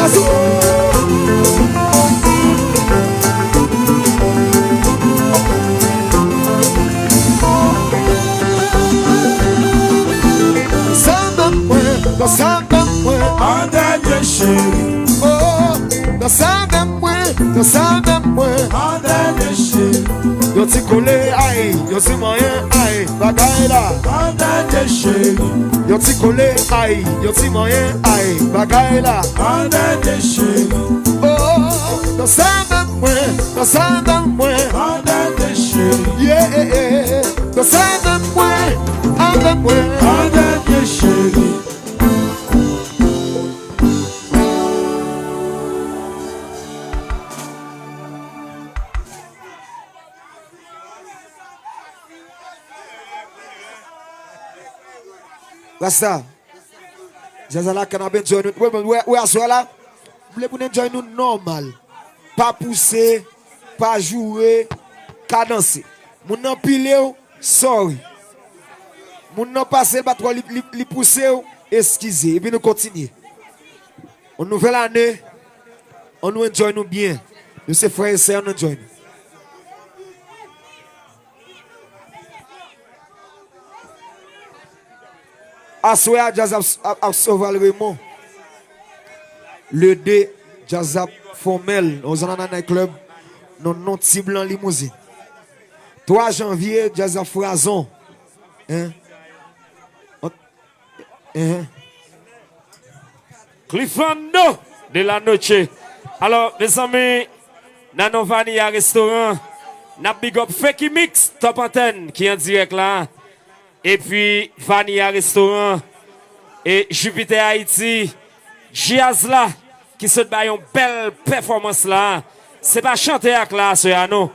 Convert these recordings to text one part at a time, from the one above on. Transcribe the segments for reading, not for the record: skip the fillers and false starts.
Yazoo. Dans sa même point, en dernier chéri. oh, dans sa même point, dans sa même point, En dernier chéri. yo ti collé, aïe, yo ti moyen, aïe, bagaille là. En dernier chéri. Yo ti collé, aïe, yo ti moyen, aïe, bagaille là. En dernier chéri. Oh, dans sa même point, dans sa même point, En dernier chéri. yeah, dans sa même point, en même point. En dernier chéri. Rasta, Jazala can have enjoy nous. Où est-ce là? Vous voulez nous enjoy nous normal. Pas pousser, pas jouer, pas danser. Moun nan pile ou, sorry. Moun nan passe pas trop li pousser ou, excusez. Et puis nous continuer. On nouvelle année, on nous enjoy nous bien. Nous c'est frères et sœurs, on enjoy nous. Assoya Jazz a sauvé le Raymond. Le D Jazz formel. Nous allons dans un club. Nous non petit blanc limousine. 3 janvier Jazz Frazon. Hein? Cliffando de la noche. Alors, mes amis, dans nos Vanilla restaurant, n'a big up Feki Mix, top antenne, qui est en direct là. Et puis, Vanilla restaurant, et Jupiter Haïti, Jazz là, qui se bat une belle performance là. C'est pas chanter avec là, ce non.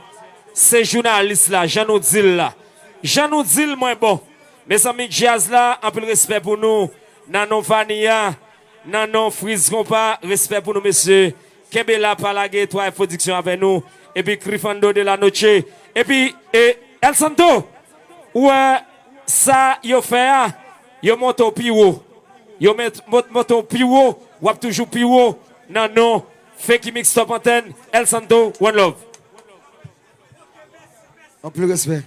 C'est journaliste là, Jean Odile là. Jean Odile, moins bon. Mes amis, Jazz là, un peu de respect pour nous. Dans nos Vanilla. Non, non, frise pas, respect pour nous, messieurs. Kebela Palage, toi, production avec nous. Et puis, Crifando de la Noche. Et puis, El Santo, ouais, ça, yo fait, yo monte au piwo. Yo monte au piwo, ou toujours piwo. Non, non, Feki Mix Top Antenne, El Santo, One Love. En plus respect.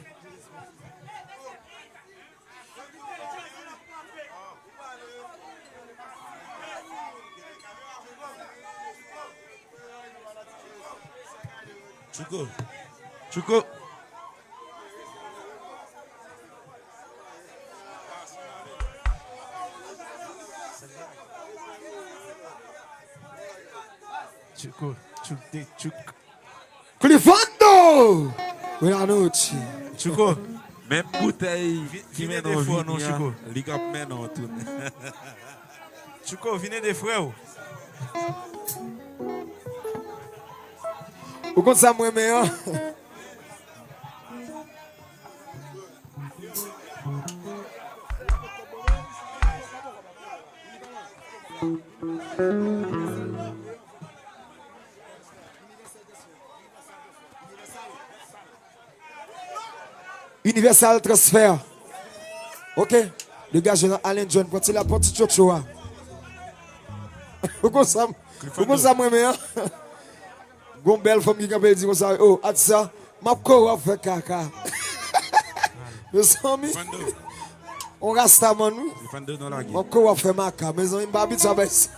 Chuko. Chuko. Chuko. Chuko. Cliffando! Buenas noches. Chuko. Même bouteille qui mène au vin, non, Chuko. Ligap mène en tout. Chuko, venez des frères. Vous comptez ça, moi, meilleur? Universal Transfer. Ok? Le gars, Alain John, pour la petite chochoa. Vous comptez ça, moi, meilleur? Gon belle femme qui peut dire comme ça, oh, à ça, ma quoi fait caca. Mes amis, on reste à nous. Ma quoi fait ma caca, mes amis, ma habite avec ça.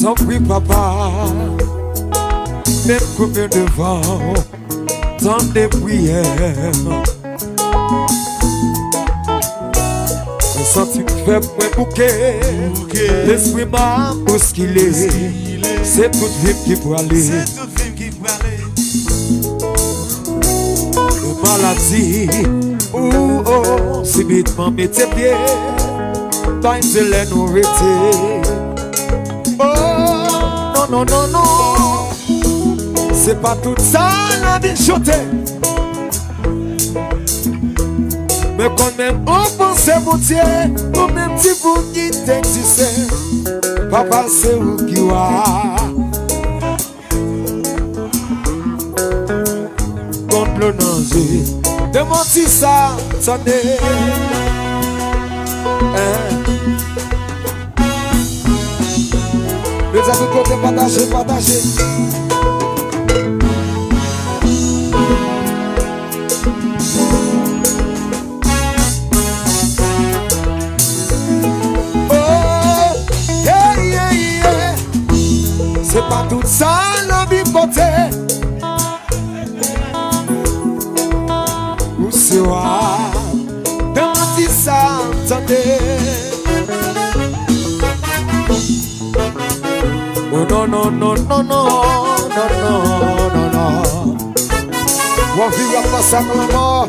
Tant pis, papa. Même combien de vent, tant de prières. Un sentiment faible, moins bouquet. L'esprit m'a bousculé. C'est toute vie qui peut aller. Une maladie, oh, oh, subitement mettez pied. Pas une zélène ou rété. Oh, non, non, non, non. C'est pas tout ça la vie chotée. Mais quand même on pense mon Dieu, au même petit bout qui t'existe. Papa c'est où qui va. partager. De mon petit ça, sonner. Les amis côté partager, partager. C'est pas tout ça la vie côté. Où sera dans petit ça, attendez. Oh non, non, non, non, non, non, non, non, non. On vit à passer comme la mort.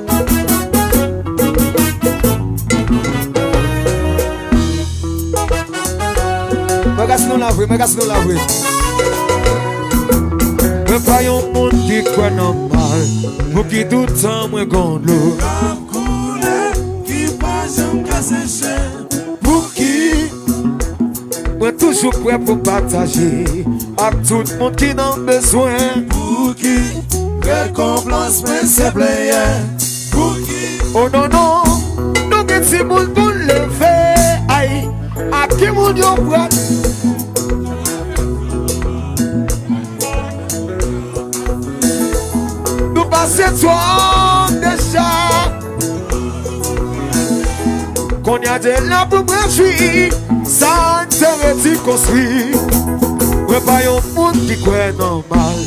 Regarde-nous la vraie, regarde-nous la vraie. Me pas yon monde qui croit normal. Pour qui tout temps moi gonde l'eau. Qui pas jamais cassé. Pour qui moi toujours prêt pour partager. Avec tout le monde qui n'a besoin. Pour qui récompense mais c'est player. Pour qui Oh non non, nous get si moun pour lever. Aïe, à qui moun yon prêt. C'est toi déjà qu'on y a de la pour brûler, ça ne serait construit. Mais pas un monde qui croit normal.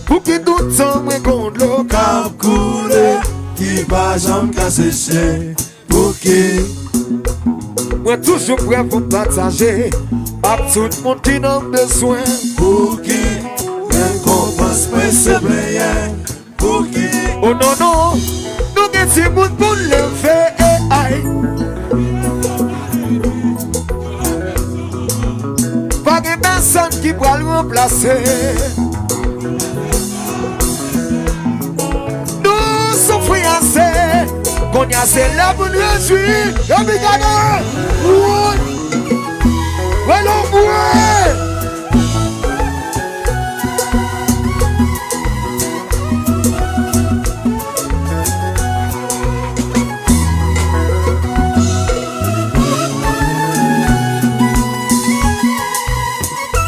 Pour qui tout le temps me compte l'eau cap coulé. Qui pas jamais cassé. Pour qui moi toujours prêt pour partager. Avec tout le monde qui n'a besoin. Pour qui récompense mais c'est player. Pour qui Oh non non, nous get si moun pour lever. Aïe. Pas de personne qui pourra le remplacer. Nous souffrons assez, qu'on y a c'est là pour nous réjouir. Et puis regardez, oui, oui.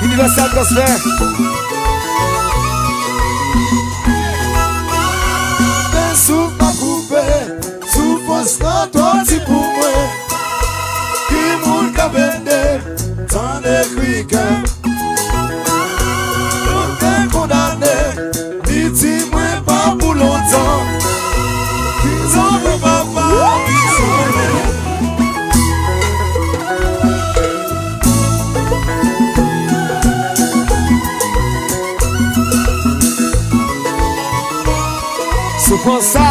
Universal Gospel. Ben sous ma coupé, sous force dans toi si pour moi. Qui moun ka vende, tant d'écrit que tout est condamné. Dit moi pas pour longtemps. Ils ont fait papa, ils ont fait. Pour ça,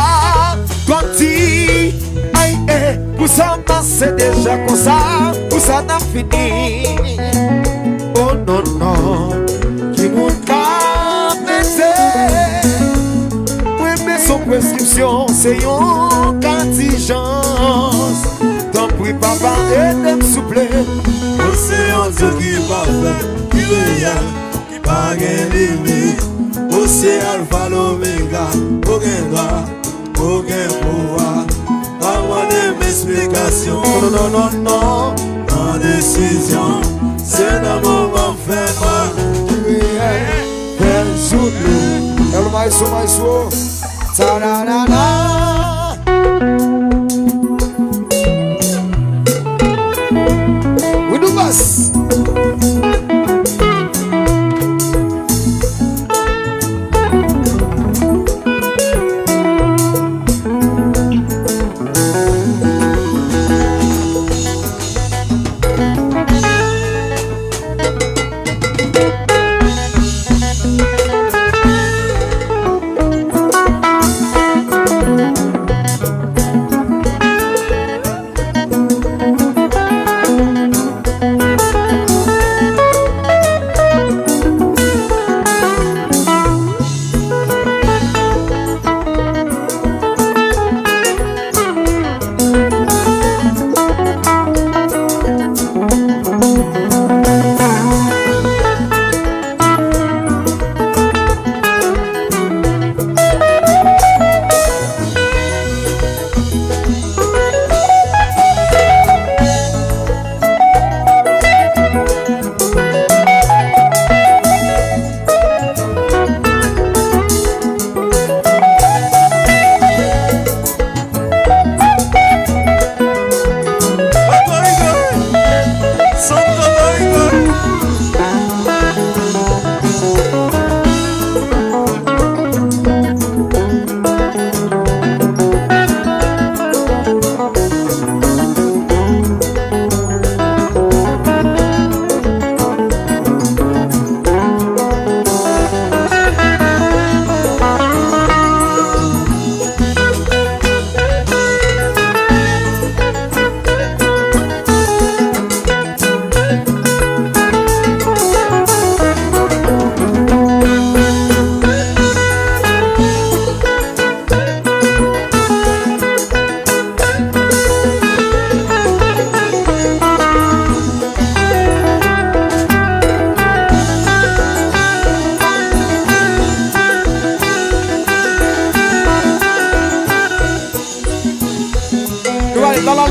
parti, aïe, pour ça, c'est déjà comme ça, pour ça, n'a fini. Oh non, non, qui m'ont capté. Oui, mais son prescription, c'est une contingence. T'en prie, papa, et de me soupler. C'est un Dieu qui parle, qui réel, qui pas de limite. C'est Alpha l'Oméga, aucun droit, aucun pouvoir. Pas moi d'explication. Non, non, non, non. En décision, c'est le moment fait moi. El Zulu, El Maestro, ta-da-da-da. We do bus. tout le monde.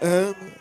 Un.